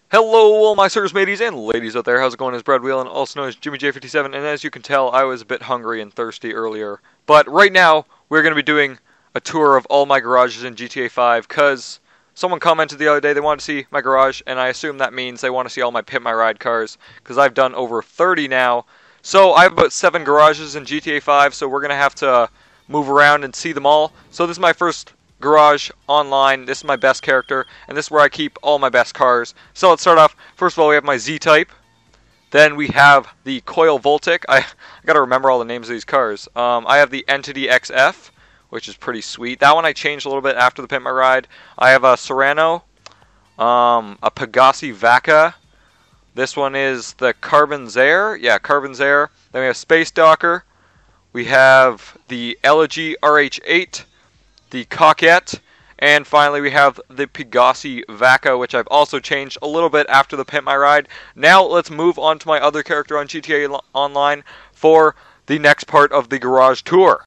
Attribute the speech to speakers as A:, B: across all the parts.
A: Hello, all my circus mateys and ladies out there. How's it going? It's Brad Whelan, also known as Jimmy J57, and as you can tell, I was a bit hungry and thirsty earlier. But right now, we're going to be doing a tour of all my garages in GTA 5, because someone commented the other day they wanted to see my garage, and I assume that means they want to see all my Pimp My Ride cars, because I've done over 30 now. So I have about 7 garages in GTA 5, so we're going to have to move around and see them all. So this is my first garage online. This is my best character, and this is where I keep all my best cars. So let's start off. First of all, we have my Z-Type. Then we have the Coil Voltic. I gotta remember all the names of these cars. I have the Entity XF, which is pretty sweet. That one I changed a little bit after the Pimp My Ride. I have a Serrano, a Pegassi Vaca. This one is the Carbon Zaire. Yeah, Carbon Zaire. Then we have Space Docker. We have the Elegy RH8. The Coquette, and finally we have the Pegassi Vaca, which I've also changed a little bit after the Pimp My Ride. Now let's move on to my other character on GTA Online for the next part of the garage tour.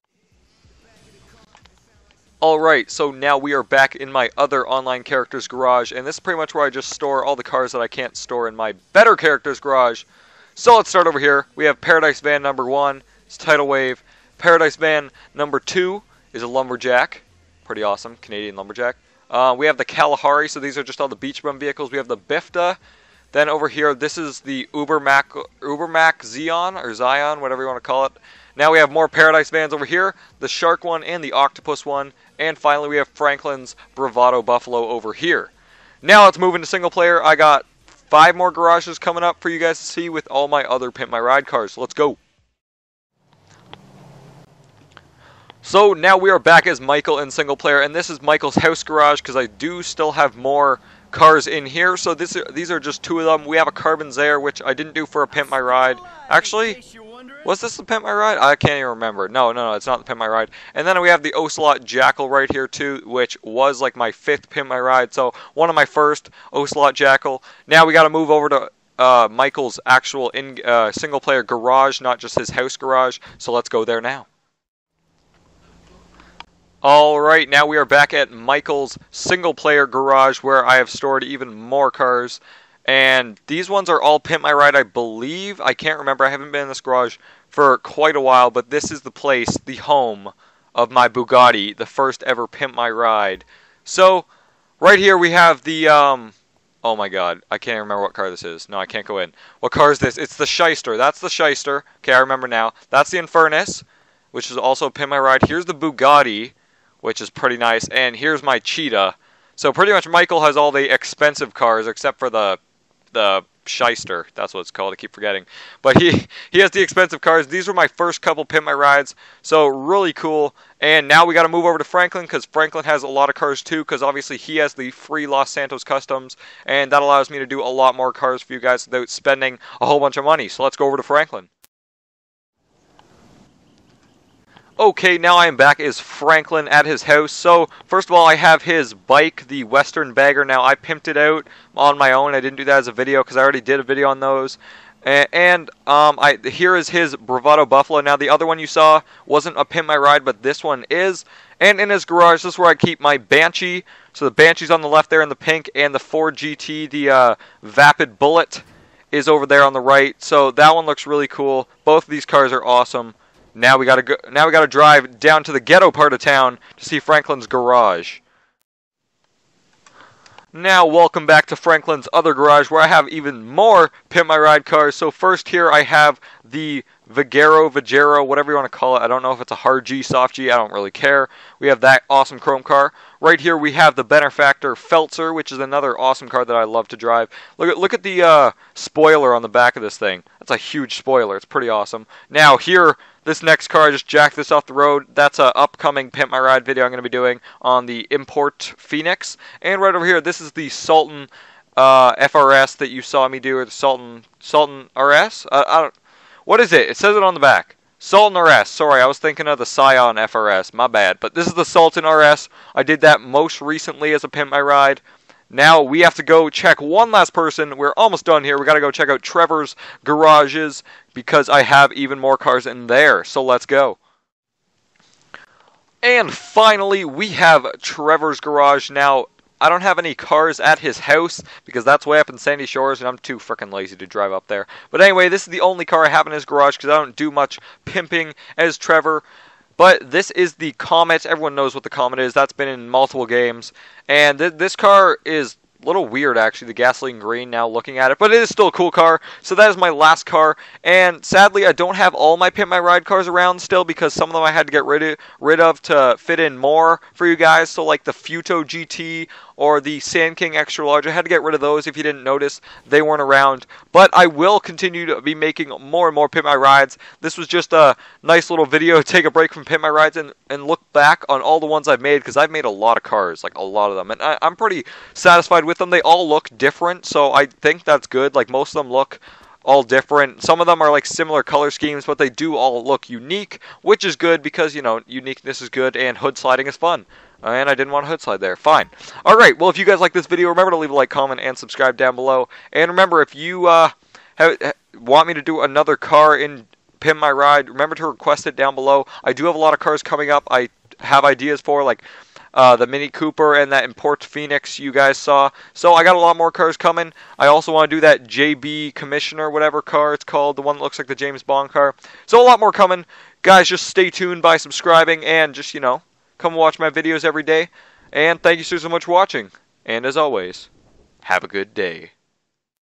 A: Alright, so now we are back in my other online character's garage, and this is pretty much where I just store all the cars that I can't store in my better character's garage. So let's start over here. We have Paradise Van number 1, it's Tidal Wave. Paradise Van number 2 is a Lumberjack. Pretty awesome, Canadian Lumberjack. We have the Kalahari, so these are just all the beach bum vehicles. We have the Bifta. Then over here, this is the Ubermac Xeon, or Zion, whatever you want to call it. Now we have more Paradise Vans over here, the Shark one and the Octopus one. And finally, we have Franklin's Bravado Buffalo over here. Now let's move into single player. I got 5 more garages coming up for you guys to see with all my other Pimp My Ride cars. Let's go. So now we are back as Michael in single player, and this is Michael's house garage because I do still have more cars in here. So these are just 2 of them. We have a Carbon Zaire, which I didn't do for a Pimp My Ride. Actually, was this the Pimp My Ride? I can't even remember. No, it's not the Pimp My Ride. And then we have the Ocelot Jackal right here too, which was like my 5th Pimp My Ride. So one of my first Ocelot Jackal. Now we got to move over to Michael's actual single player garage, not just his house garage. So let's go there now. Alright, now we are back at Michael's single-player garage where I have stored even more cars. And these ones are all Pimp My Ride, I believe. I can't remember. I haven't been in this garage for quite a while, but this is the place, the home of my Bugatti, the first ever Pimp My Ride. So, right here we have the, oh my god, I can't remember what car this is. No, I can't go in. What car is this? It's the Shyster. That's the Shyster. Okay, I remember now. That's the Infernus, which is also Pimp My Ride. Here's the Bugatti, which is pretty nice, and here's my Cheetah. So pretty much Michael has all the expensive cars except for the Shyster. That's what it's called. I keep forgetting. But he has the expensive cars. These were my first couple Pimp My Rides, so really cool. And now we got to move over to Franklin because Franklin has a lot of cars too, because obviously he has the free Los Santos Customs, and that allows me to do a lot more cars for you guys without spending a whole bunch of money. So let's go over to Franklin. Okay, now I am back as Franklin at his house. So, first of all, I have his bike, the Western Bagger. Now, I pimped it out on my own. I didn't do that as a video because I already did a video on those. And here is his Bravado Buffalo. Now, the other one you saw wasn't a Pimp My Ride, but this one is. And in his garage, this is where I keep my Banshee. So, the Banshee's on the left there in the pink, and the Ford GT, the Vapid Bullet, is over there on the right. So, that one looks really cool. Both of these cars are awesome. Now we gotta drive down to the ghetto part of town to see Franklin's garage. Now welcome back to Franklin's other garage where I have even more Pimp My Ride cars. So first here I have the Vajero, whatever you want to call it. I don't know if it's a hard G, soft G, I don't really care. We have that awesome chrome car. Right here we have the Benefactor Feltzer, which is another awesome car that I love to drive. Look at the spoiler on the back of this thing. That's a huge spoiler. It's pretty awesome. Now here, this next car, I just jacked this off the road. That's an upcoming Pimp My Ride video I'm going to be doing on the Import Phoenix. And right over here, this is the Sultan FRS that you saw me do, or the Sultan RS? What is it? It says it on the back. Sultan RS. Sorry, I was thinking of the Scion FRS. My bad. But this is the Sultan RS. I did that most recently as a Pimp My Ride. Now we have to go check one last person. We're almost done here. We got to go check out Trevors Garages because I have even more cars in there. So let's go. And finally, we have Trevors Garage. Now, I don't have any cars at his house because that's way up in Sandy Shores and I'm too freaking lazy to drive up there. But anyway, this is the only car I have in his garage because I don't do much pimping as Trevor. But this is the Comet. Everyone knows what the Comet is. That's been in multiple games. And this car is a little weird, actually, the gasoline green now looking at it. But it is still a cool car. So that is my last car. And sadly, I don't have all my Pimp My Ride cars around still because some of them I had to get rid of to fit in more for you guys. So like the Futo GT or the Sand King Extra Large. I had to get rid of those if you didn't notice. They weren't around. But I will continue to be making more and more Pimp My Rides. This was just a nice little video. Take a break from Pimp My Rides and look back on all the ones I've made because I've made a lot of cars, like a lot of them. And I'm pretty satisfied with them. They all look different, so I think that's good. Like most of them look all different. Some of them are like similar color schemes, but they do all look unique, which is good because, you know, uniqueness is good and hood sliding is fun. And I didn't want a hood slide there. Fine. Alright, well, if you guys like this video, remember to leave a like, comment, and subscribe down below. And remember, if you want me to do another car in Pimp My Ride, remember to request it down below. I do have a lot of cars coming up I have ideas for, like the Mini Cooper and that Import Phoenix you guys saw. So I got a lot more cars coming. I also want to do that JB Commissioner, whatever car it's called, the one that looks like the James Bond car. So a lot more coming. Guys, just stay tuned by subscribing and just, you know, come watch my videos every day. And thank you so much for watching. And as always, have a good day.